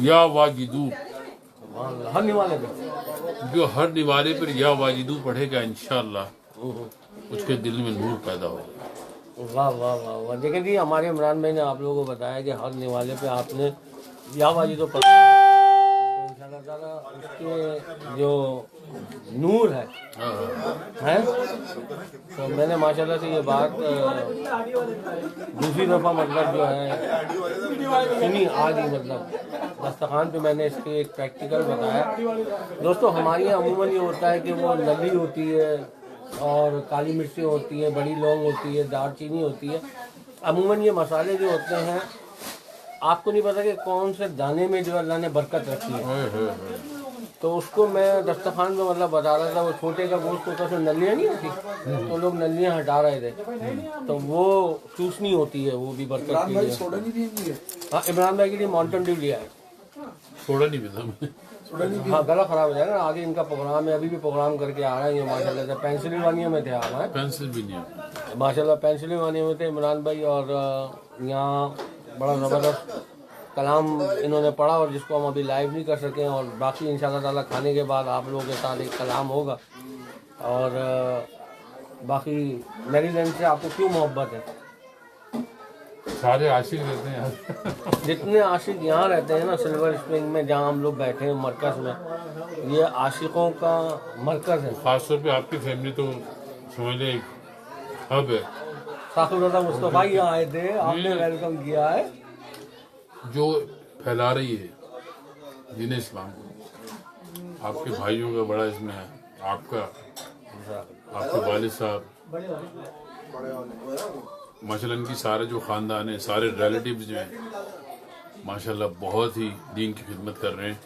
یا واجدو، ہر نوالے پہ جو ہر نوالے پر یا واجدو پڑھے گا انشاءاللہ اس کے دل میں نور پیدا ہوگا. واہ واہ واہ واہ. دیکھیں جی ہمارے عمران بھائی نے آپ لوگوں کو بتایا کہ ہر نوالے پہ آپ نے یا واجدو پڑھا تو ان شاء اللہ تعالیٰ اس کے جو نور ہے تو میں نے ماشاء اللہ سے یہ بات دوسری دفعہ مطلب جو ہے سنی آج ہی مطلب دسترخوان پہ میں نے اس کے ایک پریکٹیکل بتایا. دوستو ہمارے یہاں عموماً یہ ہوتا ہے کہ وہ نلی ہوتی ہے اور کالی مرچیں ہوتی ہیں، بڑی لونگ ہوتی ہے، دار چینی ہوتی ہے. عموماً یہ مسالے جو ہوتے ہیں آپ کو نہیں پتا کہ کون سے دانے میں جو اللہ نے برکت رکھی ہے. تو اس کو میں دسترخوان میں مطلب بتا رہا تھا. وہ چھوٹے کا گوشت ہوتا ہے اس میں نلیاں نہیں ہوتی تو لوگ نلیاں ہٹا رہے تھے تو وہ چوسنی ہوتی ہے، وہ بھی برکت کی ہے. ہاں عمران بھائی کے لیے ماؤنٹن ڈیو لیا ہے. چھوڑا نہیں پتا. ہاں گلا خراب ہو جائے گا. آگے ان کا پروگرام ہے، ابھی بھی پروگرام کر کے آ رہے ہیں یہ ماشاء اللہ سے. پینسلوانیا میں تھے آپ ہیں پینسلوانیا ماشاء اللہ، پینسلوانیا میں تھے عمران بھائی. اور یہاں بڑا زبردست کلام انہوں نے پڑھا اور جس کو ہم ابھی لائیو نہیں کر سکے. اور باقی ان شاء اللہ تعالیٰ کھانے کے بعد آپ لوگوں کے ساتھ ایک کلام ہوگا. اور باقی میری لینڈ سے آپ کو کیوں محبت ہے؟ سارے عاشق رہتے ہیں جتنے عاشق یہاں رہتے ہیں نا سلور اسپرنگ میں جہاں ہم لوگ بیٹھے ہیں مرکز میں، یہ عاشقوں کا مرکز ہے. خاص طور پہ آپ کی فیملی تو سمجھ لیں ایک ہب ہے. ساخر مصطفیٰ یہاں آئے تھے، آپ نے ویلکم کیا ہے. جو پھیلا رہی ہے دین اسلام کو. آپ کے بھائیوں کا بڑا اس میں ہے، آپ کا، آپ کے والد صاحب ماشاءاللہ، ان کی سارے جو خاندان ہیں، سارے ریلیٹیوز جو ہیں ماشاءاللہ بہت ہی دین کی خدمت کر رہے ہیں.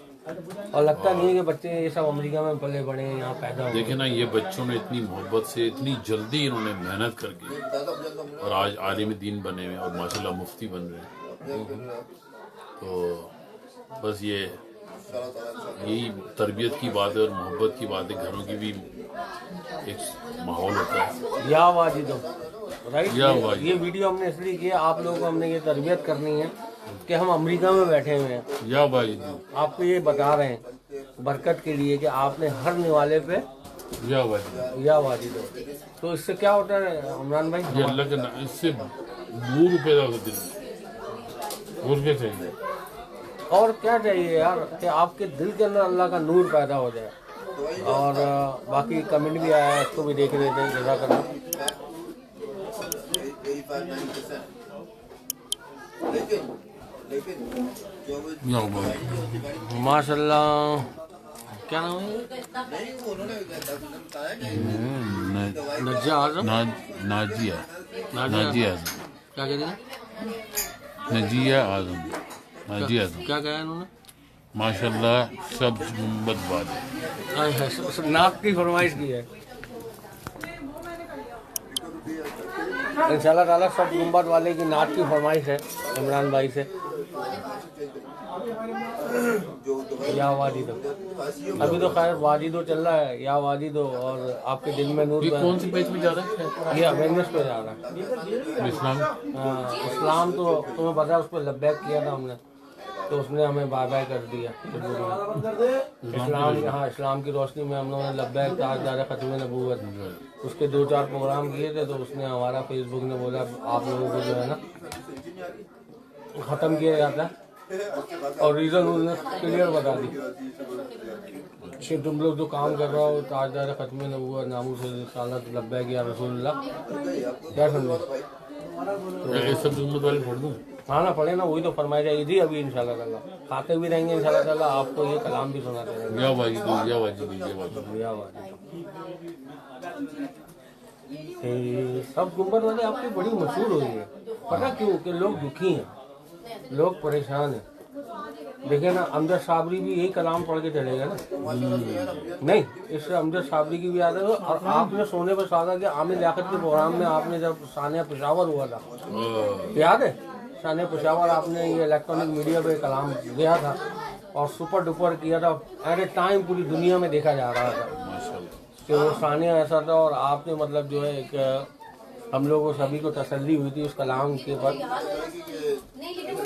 اور لگتا نہیں ہے کہ بچے یہ سب امریکہ میں پلے بڑے ہیں، یہاں پیدا ہوئے. دیکھیں نا یہ بچوں نے اتنی محبت سے اتنی جلدی انہوں نے محنت کر کے اور آج عالم دین بنے ہوئے اور ماشاءاللہ مفتی بن رہے ہیں. تو بس یہی تربیت کی بات ہے اور محبت کی بات ہے. گھروں کی بھی ایک ماحول ہوتا ہے. یا واجدو رائٹ. یہ ویڈیو ہم نے اس لیے کیا آپ لوگوں کو ہم نے یہ تربیت کرنی ہے کہ ہم امریکہ میں بیٹھے ہوئے ہیں. یا واجدو آپ کو یہ بتا رہے ہیں برکت کے لیے کہ آپ نے ہر نوالے پہ یا واجدو یا واجدو. تو اس سے کیا ہوتا ہے عمران بھائی؟ یہ اللہ کے نام، اس سے نور پیدا ہوتا ہے. اور کیا چاہیے؟ اور کیا چاہیے یار کہ آپ کے دل کے اندر اللہ کا نور پیدا ہو جائے. اور باقی کمنٹ بھی آیا ہے اس کو بھی دیکھ لیتے ہیں. جزاک اللہ. ماشاء اللہ. کیا نام ہے؟ نجیہ اعظم. ناجیہ اعظم. کیا کہہ رہی ہیں؟ نجیہ اعظم. ناجیہ اعظم. کیا کہا ہے انہوں نے؟ ماشاءاللہ سب گنبد والے. نعت کی فرمائش کی ہے ان شاء اللہ تعالیٰ. سب گنبد والے کی نعت کی فرمائش ہے عمران بھائی سے. یا واجدو. ابھی تو خیر واجدو چل رہا ہے، یا واجدو. اور آپ کے دل میں نور. یہ کون سی پیج میں جا رہا ہے؟ یہ اویئرنیس پہ جا رہا ہے. اسلام. اسلام تو تمہیں پتا ہے اس پہ لبیک کیا تھا ہم نے تو اس نے ہمیں بائے بائے کر دیا. اسلام، ہاں اسلام کی روشنی میں ہم لوگوں نے لبیک تاجدار ختم نبوت اس کے 2-4 پروگرام کیے تھے. تو اس نے ہمارا فیس بک نے بولا آپ لوگوں کو جو ہے نا ختم کیا جاتا ہے. اور ریزن انہوں نے کلیئر بتا دی کہ تم لوگ جو کام کر رہا ہو تاجدار ختم نبوت ناموس رسالت لبیک یا رسول اللہ. کیا سمجھے؟ سب گنبد والے پڑھ دوں. ہاں نا پڑھے نا، وہی تو فرمائی جائے گی ابھی ان شاء اللہ تعالیٰ. کھاتے بھی رہیں گے ان شاء اللہ تعالیٰ. آپ کو یہ کلام بھی سناتے رہیں گے. یا واجدو یا واجدو یا واجدو. یا واجدو. سب گنبد والے آپ کی بڑی مشہور ہوئی ہے. پتہ کیوں؟ کہ لوگ دکھی ہیں، لوگ پریشان ہیں. دیکھیں نا امجد صابری بھی یہی کلام پڑھ کے چلے گا نا. نہیں اس سے امجد صابری کی بھی یاد ہے. اور آپ نے سونے پر سادہ کہ عامر لیاقت کے پروگرام میں آپ نے جب ثانیہ پشاور ہوا تھا یاد ہے؟ ثانیہ پشاور آپ نے یہ الیکٹرانک میڈیا پہ کلام دیا تھا اور سپر ڈپر کیا تھا. ایٹ اے ٹائم پوری دنیا میں دیکھا جا رہا تھا کہ وہ ثانیہ ایسا تھا. اور آپ نے مطلب جو ہے ایک ہم لوگوں سبھی کو تسلی ہوئی تھی اس کلام کے بعد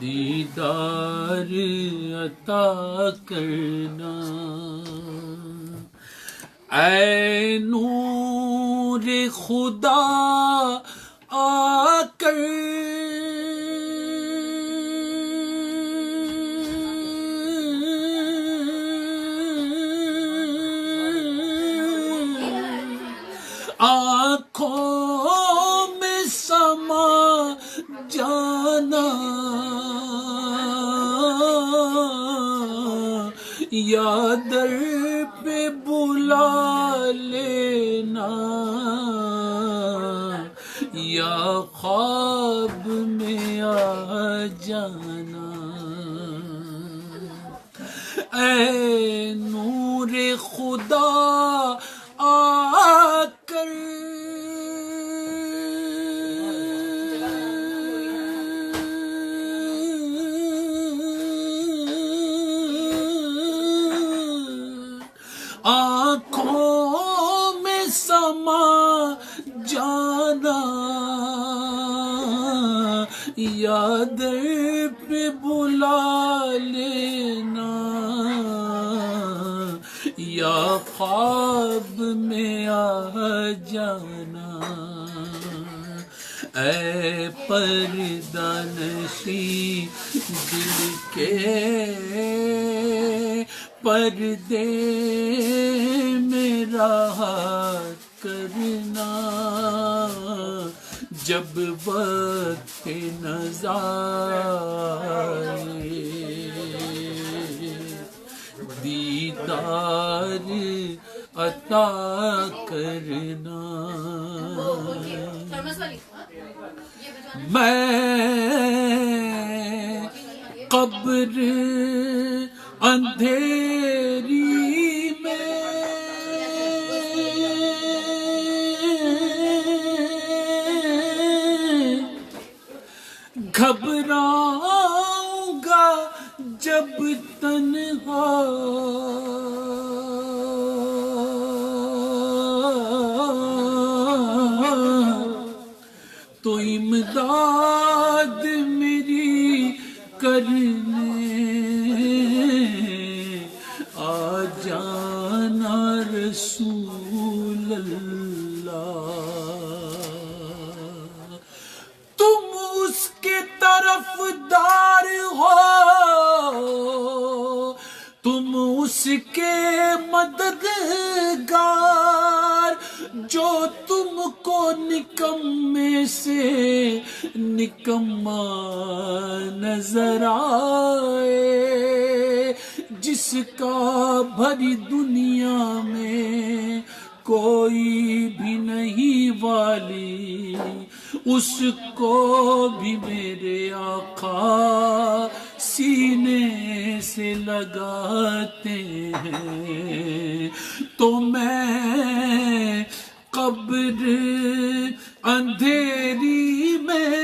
دیدار عطا کرنا، اے نور خدا آ کر آنکھوں میں سما جانا، یا در پہ بلا لینا، یا خواب میں آ جانا، اے نور خدا آ کر آنکھوں میں سما جانا، یا در پہ بلا لینا، یا خواب میں آ جانا، اے پردہ نشیں دل کے پردے میں راحت کرنا، جب وقت نزا آئے، دیدار عطا کرنا، میں قبر اندھیری میں گھبراؤں گا جب تنہا، تو امداد میری کرنے آ جانا رسول اللہ، تم اس کے طرفدار ہو، تم اس کے مددگار، جو تم کو نکمے سے نکما نظر آئے، جس کا بھری دنیا میں کوئی بھی نہیں والی، اس کو بھی میرے آقا سینے سے لگاتے ہیں، تو میں قبر اندھیری میں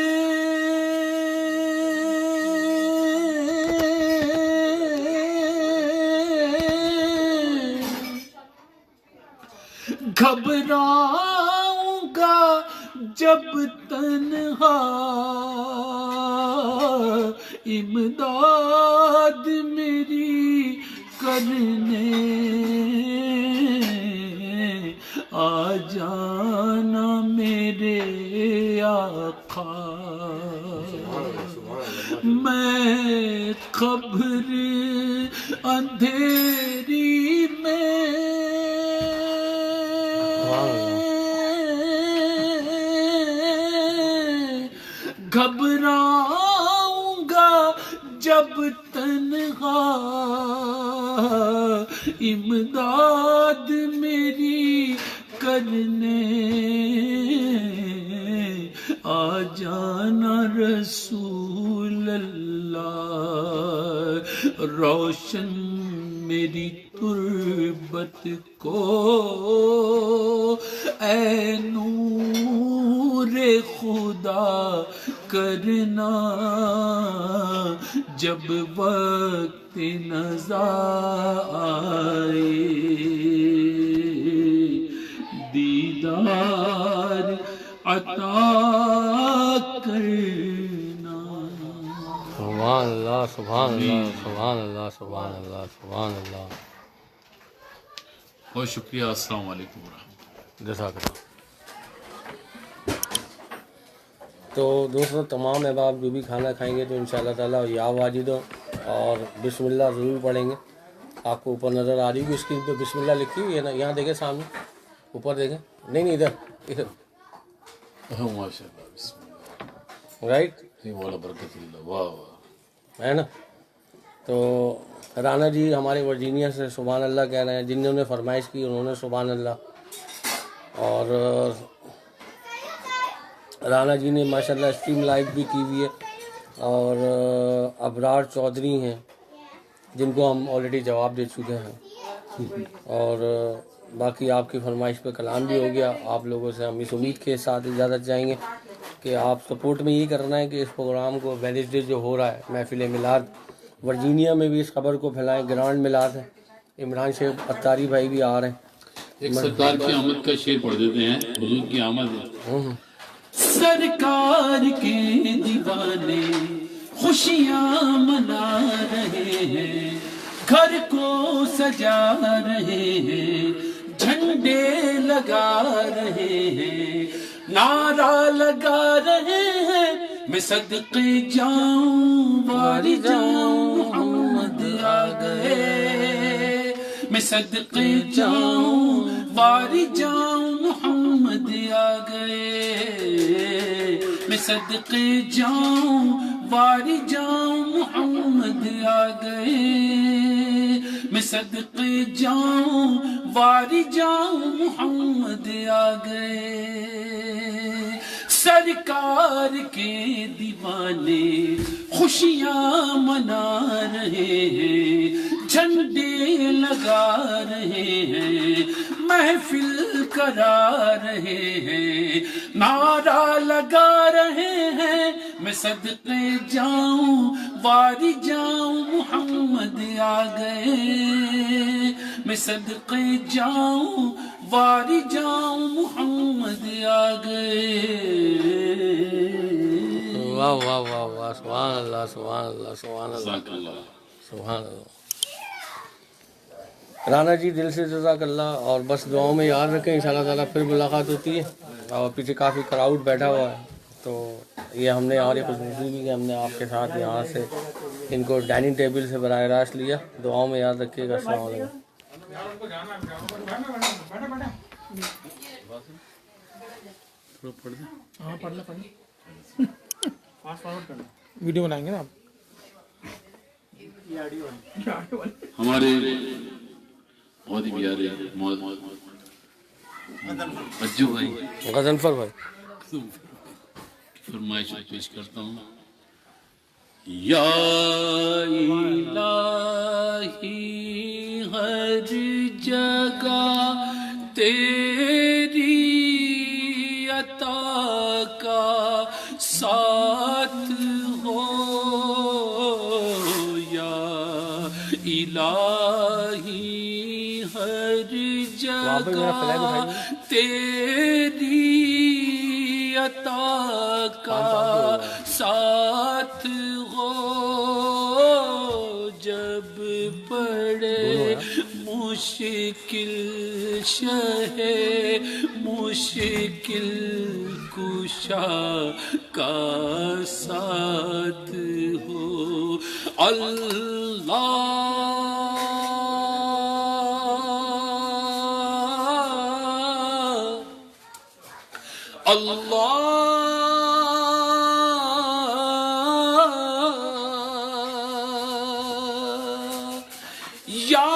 گھبراؤں گا جب تنہا، امداد میری کرنے آ جانا میرے آقا، میں قبر اندھیری میں گھبراؤں گا جب تنہا، امداد میری کرنے آ جانا رسول اللہ، روشن میری تربت کو اے نور خدا کرنا، جب وقت نزا آئے، دیدار عطا کرنا۔ سبحان اللہ سبحان اللہ سبحان اللہ سبحان اللہ سبحان اللہ. بہت شکریہ. السلام علیکم ورحمۃ اللہ. جزاک اللہ. تو دوستوں تمام احباب جو بھی کھانا کھائیں گے تو انشاءاللہ تعالیٰ یا واجد اور بسم اللہ ضرور پڑھیں گے. آپ کو اوپر نظر آ رہی ہوگی اسکرین پہ بسم اللہ لکھی ہوئی ہے نا, یہاں دیکھیں سامنے اوپر دیکھیں, نہیں ادھر ماشاء اللہ. بسم اللہ. رائٹ والا برکت اللہ. واہ واہ. ہے نا. تو رانا جی ہمارے ورجینیا سے سبحان اللہ کہہ رہے ہیں, جنہوں نے فرمائش کی انہوں نے سبحان اللہ. اور رانا جی نے ماشاءاللہ اسٹریم لائیو بھی کی ہوئی ہے. اور ابرار چودھری ہیں جن کو ہم آلریڈی جواب دے چکے ہیں. اور باقی آپ کی فرمائش پہ کلام بھی ہو گیا. آپ لوگوں سے ہم اس امید کے ساتھ اجازت چاہیں گے کہ آپ سپورٹ میں یہ کرنا ہے کہ اس پروگرام کو ویڈنسڈے جو ہو رہا ہے محفل میلاد ورجینیا میں بھی اس خبر کو پھیلائیں. گرانڈ میلاد ہے, عمران شیخ اتاری بھائی بھی آ رہے ہیں. ایک سرکار کی آمد کا شعر پڑھ دیتے ہیں. حضور کی آمد ہے. سرکار کے دیوانے خوشیاں منا رہے ہیں, گھر کو سجا رہے ہیں, جھنڈے لگا رہے ہیں, نعرہ لگا رہے ہیں, میں صدقے جاؤں واری جاؤں محمد آ گئے, میں صدقے جاؤں واری جاؤں محمد آ گئے, میں صدقے جاؤں واری جاؤں محمد آ گئے, میں صدقے جاؤں واری جاؤں محمد آ گئے. سرکار کے دیوانے خوشیاں منا رہے ہیں, جھنڈے لگا رہے ہیں, محفل کرا رہے ہیں, نعرہ لگا رہے ہیں, میں صدقے جاؤں واری جاؤں محمد آ گئے, میں صدقے جاؤں واری جاؤں محمد آ گئے. واہ واہ واہ واہ سبحان اللہ سبحان اللہ سبحان جزاک اللہ اللہ. سبحان اللہ. رانا جی دل سے جزاک اللہ. اور بس دعاؤں میں یاد رکھیں, انشاءاللہ تعالیٰ پھر ملاقات ہوتی ہے. اور پیچھے کافی کراؤڈ بیٹھا ہوا ہے, تو یہ ہم نے اور یہ خصوصی بھی کہ ہم نے آپ کے ساتھ یہاں سے ان کو ڈائننگ ٹیبل سے براہ راست لیا. دعاؤں میں یاد رکھیے گا. السلام علیکم. ویڈیو بنائیں گے نا آپ. ہمارے بہت ہی پیارے اجو بھائی غضنفر بھائی فرمائش پیش کرتا ہوں. یا الہی ہر جگہ تیری عطا کا ساتھ ہو, یا الہی ہر جگہ تیری عطا کا ساتھ ہو, جب پڑے مشکل شہ مشکل کشا کا ساتھ ہو. اللہ اللہ یا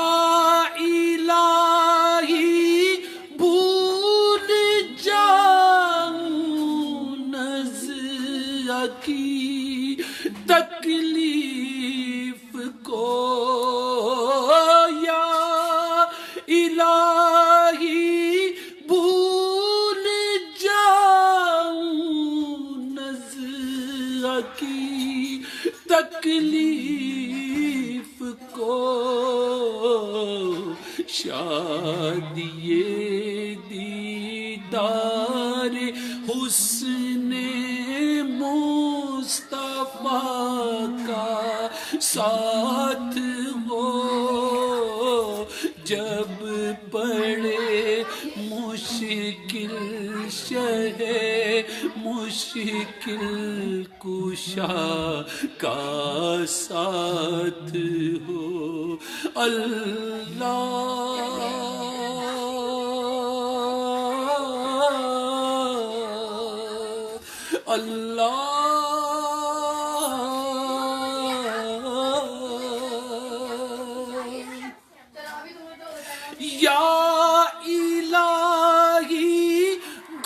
الہی بھول جاؤں نزع کی تکلیف کو, یا الہی بھول جاؤں نزع کی تکلیف کو, شاد یہ دیدار حسن مصطفیٰ کا ساتھ ہو جب پڑے مشکل شہ مشکل کشا کا ساتھ ہو اللہ یا الہی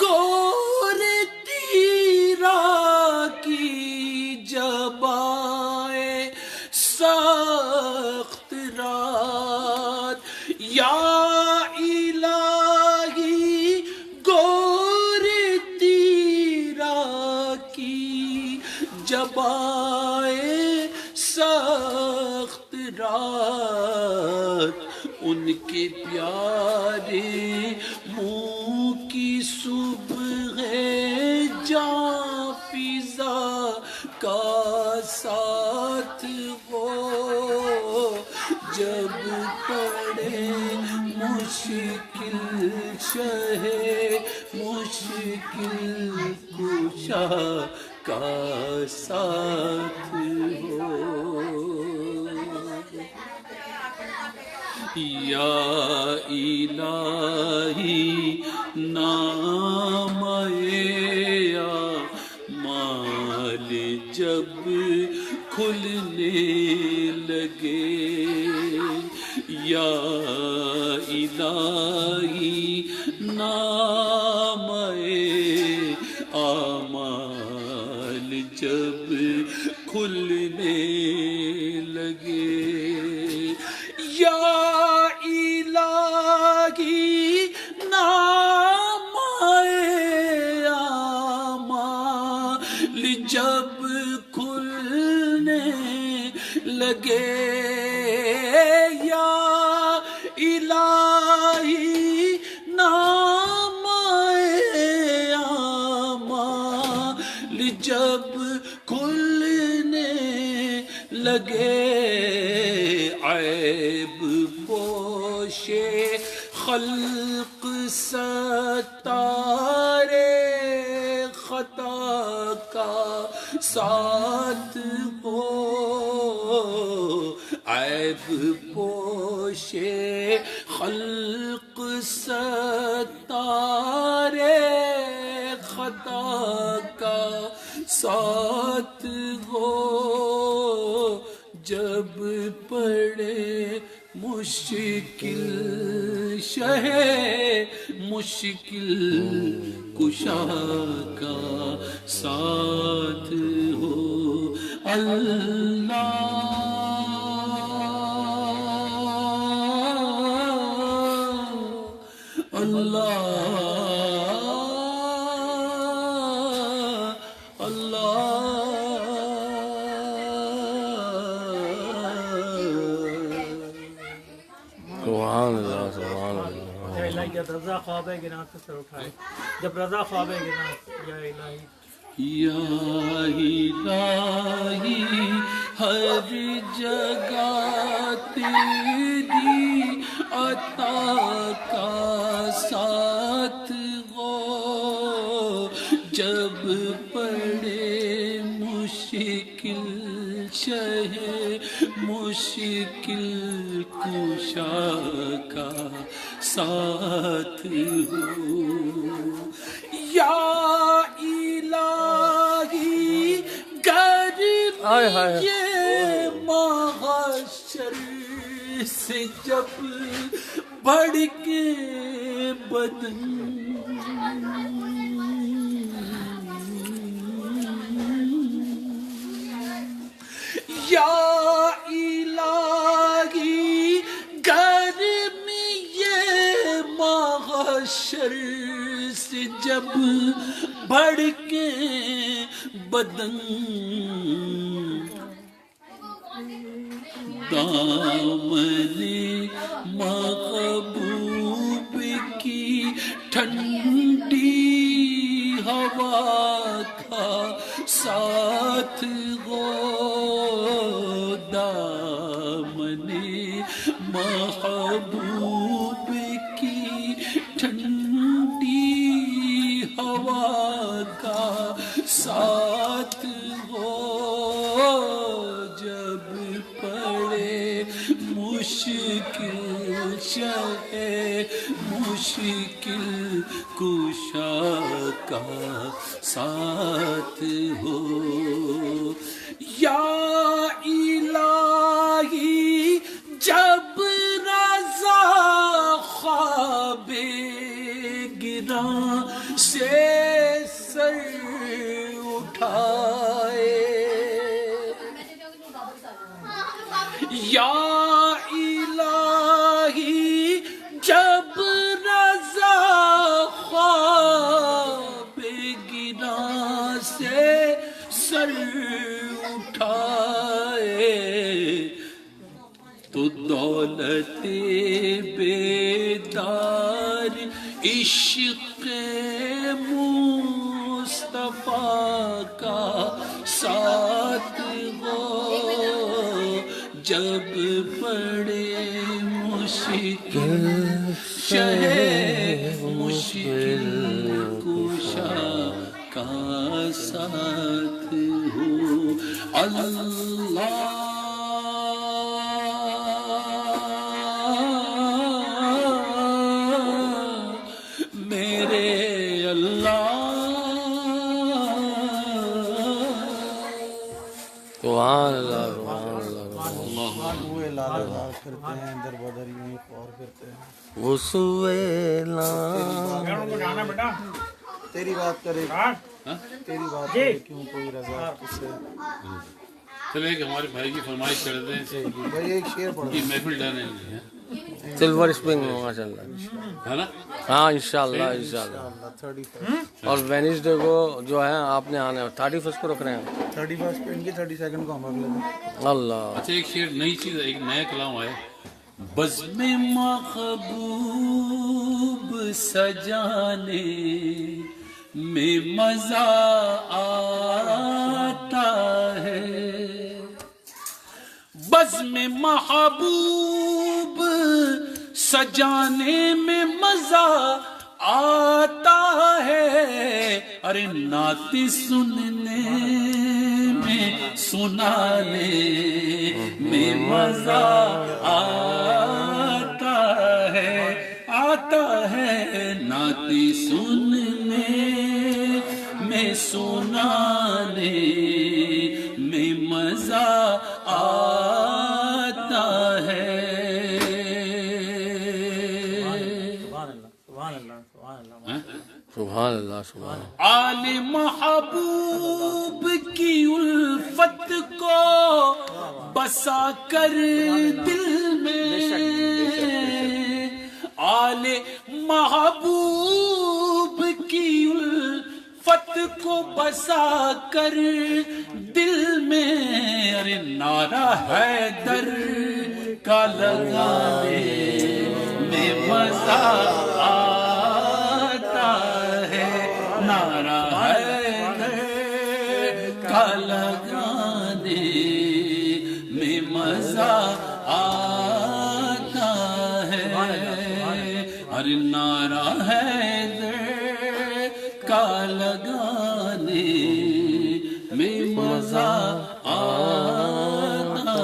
گور تیرا کی جبائے سخت رات یا الہی گور تیرا کی جبائے سخت رات ان کے پیارے منہ کی صبح جاں فضا کا ساتھ ہو جب پڑے مشکل شہ مشکل کشا کا ساتھ ہو یا الہی نام مال جب کھلنے لگے یا الہی نام اعمال جب کھلنے لگے یا الہی نام اعمال جب کھلنے لگے یا الہی نام اعمال جب کھلنے لگے عیب پوشے خلق ستارے خطا کا ساتھ ہو عیب پوشے خلق ستارے خطا کا ساتھ ہو جب پڑے مشکل شہ مشکل کشا کا ساتھ ہو اللہ اللہ جب رضا خواب گناہ سے سر اٹھائے جب رضا خواب گناہ یا الہی یا الہی ہر جگہ تیری عطا کا ساتھ ہو جب پڑے مشکل شہ مشکل کشا کا ساتھ ہو یا الہی گر یہ محشر سے جب بڑھ کے بدن یا الہی گرمی یہ محشر سے جب بڑھ کے بدن دامن محبوب کی ٹھنڈی ہوا کا ساتھ ہو دامن محبوب کی ٹھنڈی ہوا کا ساتھ ہو جب پڑے مشکل شے مشکل کشا کا ساتھ ہو یا الہی جب رضا خواب گراں سے سر اٹھائے یا الہی جب رضا خواب گراں سے سر اٹھائے تو دولت بیدار عشق مصطفیٰ کا ساتھ ہو جب پڑے مشکل شے مشکل کشا کا ساتھ ہو اللہ میرے اللہ سبحان اللہ سبحان اللہ کرتے ہیں در بدر یوں ہی خور کرتے ہیں وہ سویلا تیری بات کرے تیری بات کرے کیوں کوئی رضا اس سے چلے کہ ہمارے بھائی کی فرمائش کر دیں بھائی ایک شعر پڑھ یہ محفل ڈالنے ہے سلور اسپرنگ ماشاء اللہ ہے نا ہاں انشاءاللہ انشاءاللہ اور وینسڈے کو جو ہے آپ نے آنا ہے 31 کو رکھ رہے ہیں 31 پہ ان کی 32 کو ہم اگلے دن اللہ اچھا ایک شعر نئی چیز ایک نیا کلام آیا بزم محبوب سجانے میں مزہ آتا ہے بزم محبوب سجانے میں مزہ آتا ہے ارے نعت سننے میں سنانے میں مزہ آتا ہے نعت سننے میں سنانے میں مزہ آتا ہے سبحان اللہ سبحان آل محبوب کی الفت کو بسا کر دل میں آل محبوب کی الفت کو بسا کر دل میں ارے نعرہ حیدر کا لگانے میں مزہ آتا ہے نعرہ حیدر کا لگانے میں مزہ آتا ہے ارے نعرہ حیدر کا لگانے میں مزہ آتا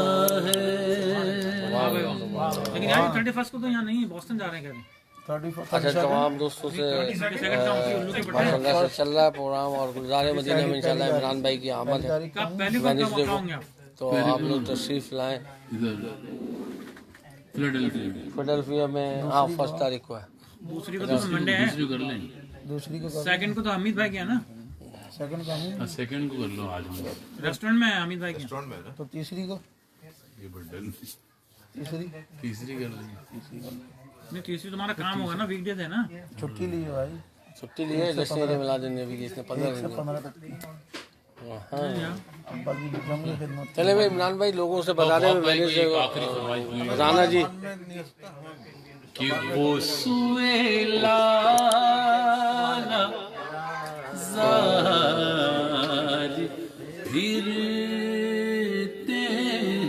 ہے لیکن یہاں 31 کو تو یہاں نہیں بوسٹن جا رہے ہیں کبھی اچھا تمام دوستوں سے ماشاء اللہ سے چل رہا ہے پروگرام اور گلزار مدینہ میں انشاءاللہ عمران بھائی کی آمد ہے وینسڈے کو تو آپ لوگ تشریف لائیں فیلاڈلفیا میں ہاں 1 تاریخ کو ہے دوسری کو تو منڈے ہے دوسری کو سیکنڈ کو تو حمید بھائی کیا نا سیکنڈ کا نہیں سیکنڈ کو کر لو آج ریسٹورنٹ میں ہے حمید بھائی کیا تو تیسری کو تیسری کر لیں نہیں تیسری تمہارا کام ہوگا نا ویک ڈیز ہے نا چھٹی لی ہے بھائی چھٹی لی ہے جشن میلاد النبی اس نے 15 دن 15 تک کی ہاں باقی ڈپلوم کی خدمت چلے بھائی عمران بھائی لوگوں سے بتا دیں وینسڈے کو رانا جی کہ وہ سویلانا زال پھرتے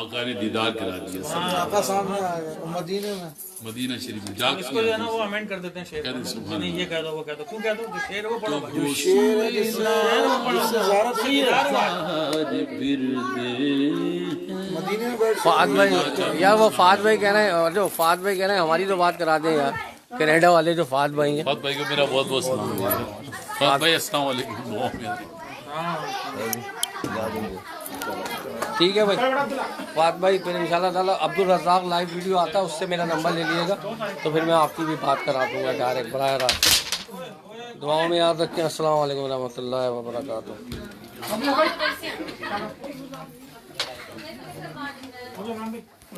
آقا نے دیدار کرا دیا سب آقا سامنے آ گئے مدینے میں. مدینہ شریف میں جا اس کو جو ہے نا وہ امینڈ کر دیتے ہیں شعر کہہ دیں کو. سبحان نہیں یہ کہہ دو وہ کہہ دو. کیوں کہہ دو جو شعر ہے وہ پڑھو بھائی. جو شیر ہے جس سے زیارت کی ہے. مدینے میں بیٹھ فہد بھائی یار وہ فہد بھائی کہہ رہے ہیں جو فہد بھائی کہہ رہے ہیں ہماری تو بات کرا دیں یار کینیڈا والے جو فہد بھائی ہیں. فہد بھائی کو میرا بہت بہت سلام. فہد بھائی السلام علیکم. دعا میں ٹھیک ہے بھائی فہد بھائی پھر ان شاء اللہ تعالیٰ عبد الرزاق لائیو ویڈیو آتا ہے اس سے میرا نمبر لے لیے گا تو پھر میں آپ کی بھی بات کرا دوں گا ڈائریکٹ براہ راست. دعاؤں میں یاد رکھیں. السلام علیکم ورحمۃ اللہ وبرکاتہ.